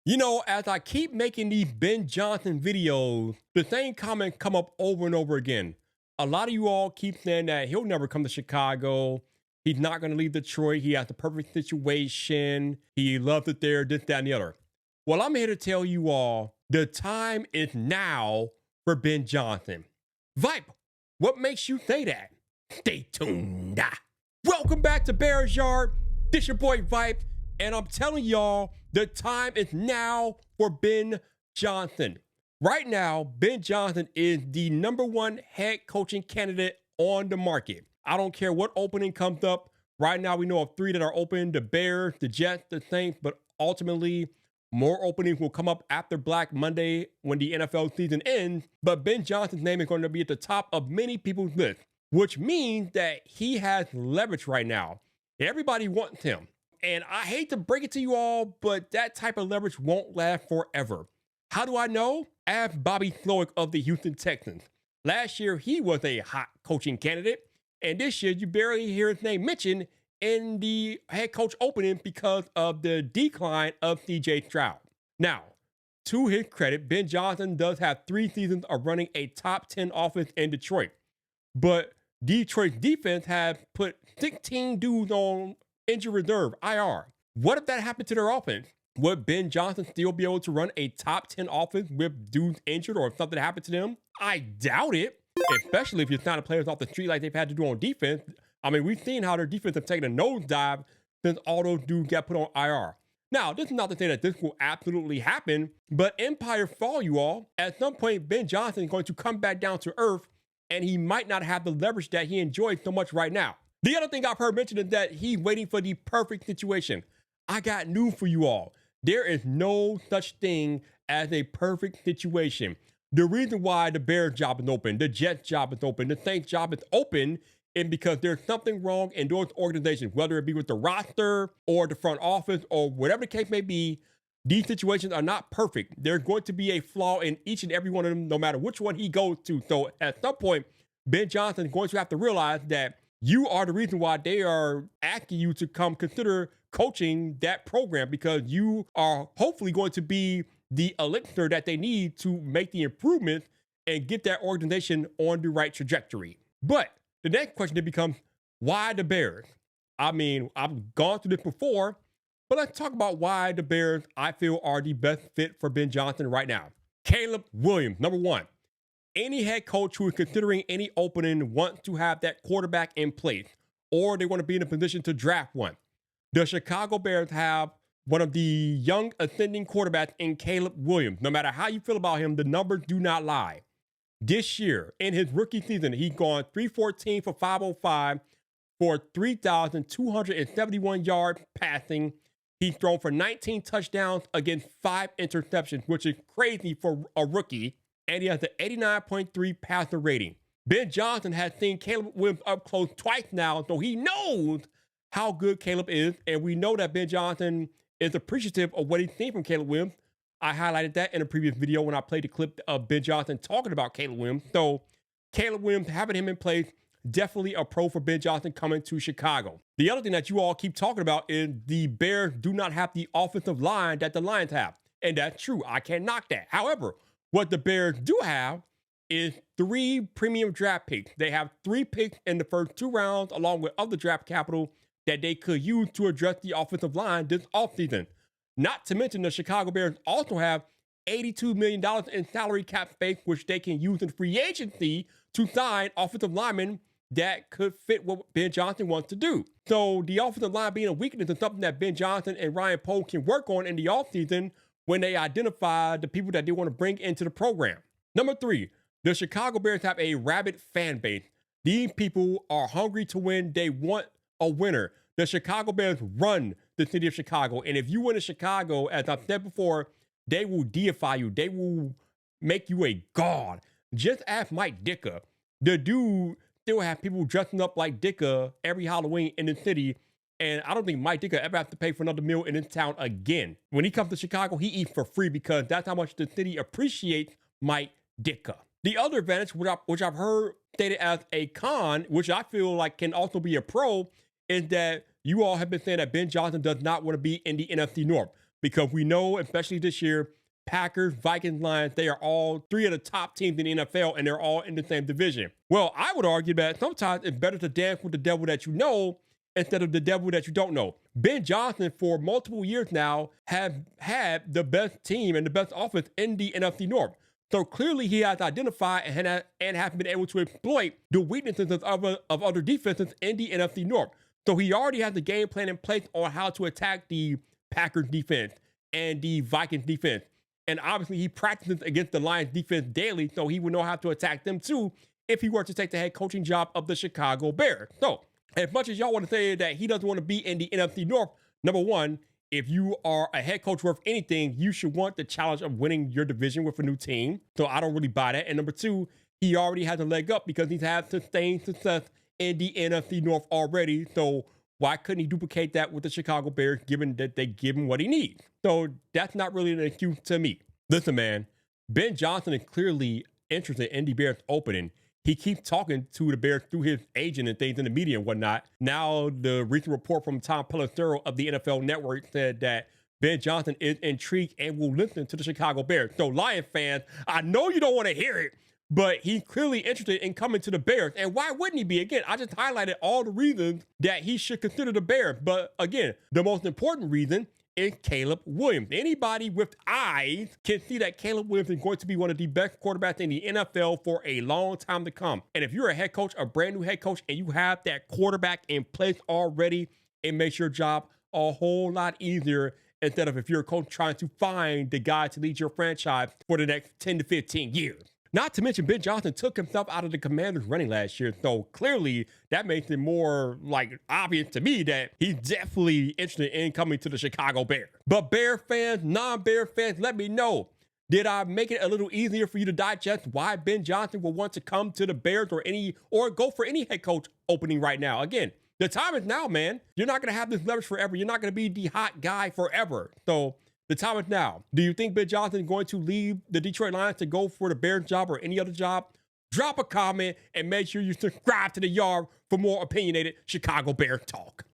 You know, as I keep making these Ben Johnson videos, the same comment come up over and over again. A lot of you all keep saying that he'll never come to Chicago. He's not going to leave Detroit. He has the perfect situation. He loves it there, this, that, and the other. Well, I'm here to tell you all the time is now for Ben Johnson. Vipe, what makes you say that? Stay tuned. Welcome back to Bears Yard. This your boy Vipe, and I'm telling y'all, the time is now for Ben Johnson. Right now, Ben Johnson is the #1 head coaching candidate on the market. I don't care what opening comes up. Right now, we know of 3 that are open: the Bears, the Jets, the Saints, but ultimately, more openings will come up after Black Monday when the NFL season ends. But Ben Johnson's name is going to be at the top of many people's list, which means that he has leverage right now. Everybody wants him. And I hate to break it to you all, but that type of leverage won't last forever. How do I know? Ask Bobby Slowick of the Houston Texans. Last year, he was a hot coaching candidate. And this year, you barely hear his name mentioned in the head coach opening because of the decline of CJ Stroud. Now, to his credit, Ben Johnson does have 3 seasons of running a top 10 offense in Detroit. But Detroit's defense has put 16 dudes on injured reserve, IR. What if that happened to their offense? Would Ben Johnson still be able to run a top 10 offense with dudes injured, or if something happened to them? I doubt it, especially if you're signing players off the street like they've had to do on defense. I mean, we've seen how their defense have taken a nosedive since all those dudes got put on IR. Now, this is not to say that this will absolutely happen, but empire fall, you all. At some point, Ben Johnson is going to come back down to earth, and he might not have the leverage that he enjoys so much right now. The other thing I've heard mentioned is that he's waiting for the perfect situation. I got news for you all. There is no such thing as a perfect situation. The reason why the Bears job is open, the Jets job is open, the Saints job is open is because there's something wrong in those organizations, whether it be with the roster or the front office or whatever the case may be. These situations are not perfect. There's going to be a flaw in each and every one of them, no matter which one he goes to. So at some point, Ben Johnson is going to have to realize that you are the reason why they are asking you to come consider coaching that program, because you are hopefully going to be the elixir that they need to make the improvements and get that organization on the right trajectory. But the next question then becomes, why the Bears? I mean, I've gone through this before, but let's talk about why the Bears, I feel, are the best fit for Ben Johnson right now. Caleb Williams, #1. Any head coach who is considering any opening wants to have that quarterback in place, or they want to be in a position to draft one. The Chicago Bears have one of the young ascending quarterbacks in Caleb Williams. No matter how you feel about him, the numbers do not lie. This year, in his rookie season, he's gone 314 for 505 for 3,271 yards passing. He's thrown for 19 touchdowns against 5 interceptions, which is crazy for a rookie. And he has an 89.3 passer rating. Ben Johnson has seen Caleb Williams up close twice now, so he knows how good Caleb is. And we know that Ben Johnson is appreciative of what he's seen from Caleb Williams. I highlighted that in a previous video when I played the clip of Ben Johnson talking about Caleb Williams. So Caleb Williams, having him in place, definitely a pro for Ben Johnson coming to Chicago. The other thing that you all keep talking about is the Bears do not have the offensive line that the Lions have. And that's true. I can't knock that. However, what the Bears do have is 3 premium draft picks. They have 3 picks in the first 2 rounds, along with other draft capital that they could use to address the offensive line this offseason. Not to mention the Chicago Bears also have $82 million in salary cap space, which they can use in free agency to sign offensive linemen that could fit what Ben Johnson wants to do. So the offensive line being a weakness is something that Ben Johnson and Ryan Poe can work on in the offseason when they identify the people that they want to bring into the program. #3, the Chicago Bears have a rabid fan base. These people are hungry to win. They want a winner. The Chicago Bears run the city of Chicago. And if you win in Chicago, as I've said before, they will deify you. They will make you a god. Just ask Mike Ditka. The dude still have people dressing up like Ditka every Halloween in the city. And I don't think Mike Ditka ever have to pay for another meal in this town again. When he comes to Chicago, he eats for free because that's how much the city appreciates Mike Ditka. The other advantage, which I've heard stated as a con, which I feel like can also be a pro, is that you all have been saying that Ben Johnson does not want to be in the NFC North. because we know, especially this year, Packers, Vikings, Lions, they are all three of the top teams in the NFL, and they're all in the same division. Well, I would argue that sometimes it's better to dance with the devil that you know instead of the devil that you don't know. Ben Johnson, for multiple years now, have had the best team and the best offense in the NFC North. So clearly he has identified and has been able to exploit the weaknesses of other defenses in the NFC North. So he already has the game plan in place on how to attack the Packers defense and the Vikings defense. And obviously he practices against the Lions defense daily, so he would know how to attack them too if he were to take the head coaching job of the Chicago Bears. So as much as y'all want to say that he doesn't want to be in the NFC North, number one, if you are a head coach worth anything, you should want the challenge of winning your division with a new team. So I don't really buy that. And number two, he already has a leg up because he's had sustained success in the NFC North already. So why couldn't he duplicate that with the Chicago Bears, given that they give him what he needs? So that's not really an excuse to me. Listen, man, Ben Johnson is clearly interested in the Bears opening. He keeps talking to the Bears through his agent and things in the media and whatnot. Now, the recent report from Tom Pelissero of the NFL Network said that Ben Johnson is intrigued and will listen to the Chicago Bears. So, Lions fans, I know you don't want to hear it, but he's clearly interested in coming to the Bears. And why wouldn't he be? Again, I just highlighted all the reasons that he should consider the Bears. But again, the most important reason is Caleb Williams. Anybody with eyes can see that Caleb Williams is going to be one of the best quarterbacks in the NFL for a long time to come. And if you're a head coach, a brand new head coach, and you have that quarterback in place already, it makes your job a whole lot easier instead of if you're a coach trying to find the guy to lead your franchise for the next 10 to 15 years. Not to mention, Ben Johnson took himself out of the Commanders running last year. So clearly that makes it more obvious to me that he's definitely interested in coming to the Chicago Bears. But Bear fans, non-Bear fans, let me know. Did I make it a little easier for you to digest why Ben Johnson will want to come to the Bears or go for any head coach opening right now? Again, the time is now, man. You're not going to have this leverage forever. You're not going to be the hot guy forever. So the time is now. Do you think Ben Johnson is going to leave the Detroit Lions to go for the Bears job or any other job? Drop a comment and make sure you subscribe to the Yard for more opinionated Chicago Bears talk.